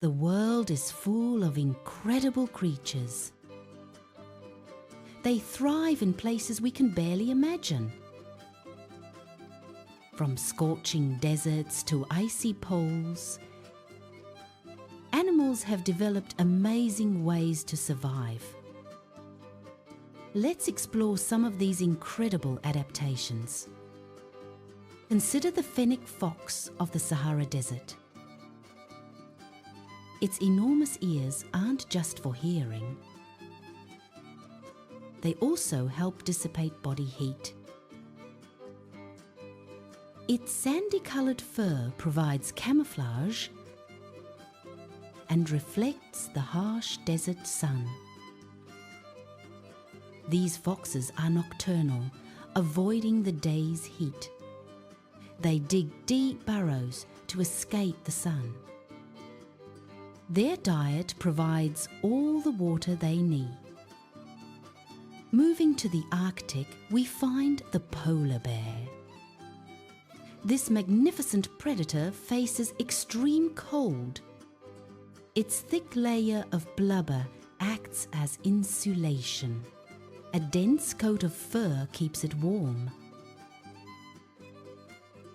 The world is full of incredible creatures. They thrive in places we can barely imagine. From scorching deserts to icy poles, animals have developed amazing ways to survive. Let's explore some of these incredible adaptations. Consider the fennec fox of the Sahara Desert. Its enormous ears aren't just for hearing. They also help dissipate body heat. Its sandy-colored fur provides camouflage and reflects the harsh desert sun. These foxes are nocturnal, avoiding the day's heat. They dig deep burrows to escape the sun. Their diet provides all the water they need. Moving to the Arctic, we find the polar bear. This magnificent predator faces extreme cold. Its thick layer of blubber acts as insulation. A dense coat of fur keeps it warm.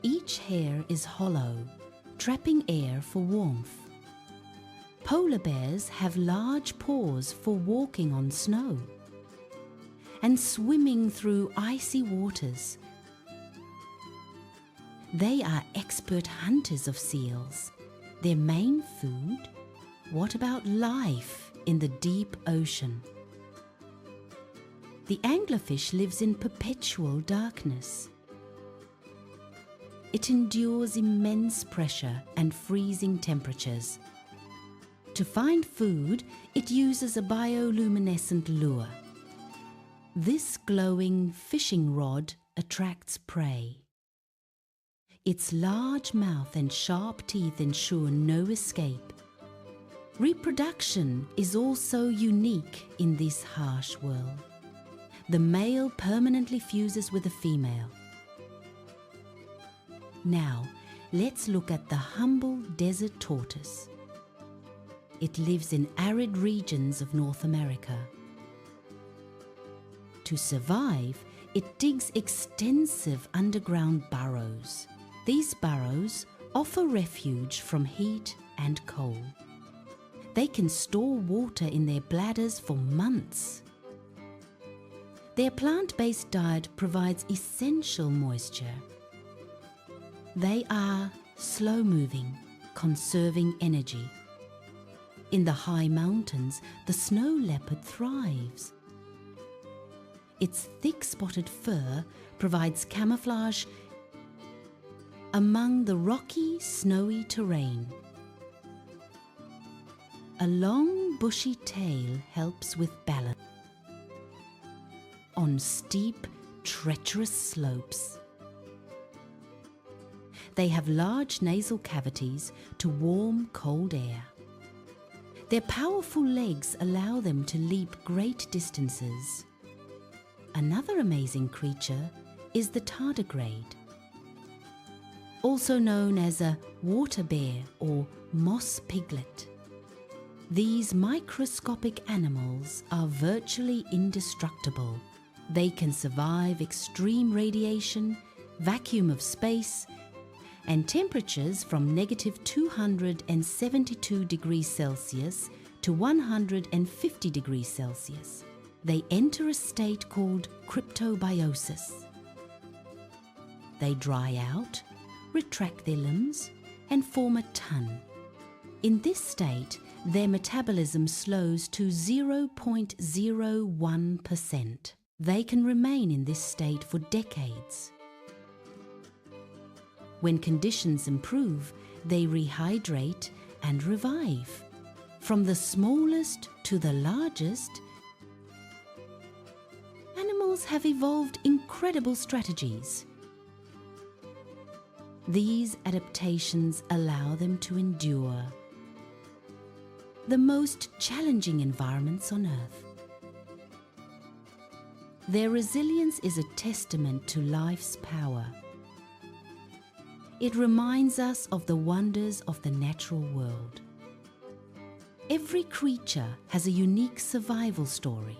Each hair is hollow, trapping air for warmth. Polar bears have large paws for walking on snow and swimming through icy waters. They are expert hunters of seals. Their main food? What about life in the deep ocean? The anglerfish lives in perpetual darkness. It endures immense pressure and freezing temperatures. To find food, it uses a bioluminescent lure. This glowing fishing rod attracts prey. Its large mouth and sharp teeth ensure no escape. Reproduction is also unique in this harsh world. The male permanently fuses with the female. Now, let's look at the humble desert tortoise. It lives in arid regions of North America. To survive, it digs extensive underground burrows. These burrows offer refuge from heat and cold. They can store water in their bladders for months. Their plant-based diet provides essential moisture. They are slow-moving, conserving energy. In the high mountains, the snow leopard thrives. Its thick spotted fur provides camouflage among the rocky, snowy terrain. A long, bushy tail helps with balance on steep, treacherous slopes. They have large nasal cavities to warm cold air. Their powerful legs allow them to leap great distances. Another amazing creature is the tardigrade, also known as a water bear or moss piglet. These microscopic animals are virtually indestructible. They can survive extreme radiation, vacuum of space, and temperatures from -272 degrees Celsius to 150 degrees Celsius. They enter a state called cryptobiosis. They dry out, retract their limbs, and form a ton. In this state, their metabolism slows to 0.01%. They can remain in this state for decades. When conditions improve, they rehydrate and revive. From the smallest to the largest, animals have evolved incredible strategies. These adaptations allow them to endure the most challenging environments on Earth. Their resilience is a testament to life's power. It reminds us of the wonders of the natural world. Every creature has a unique survival story.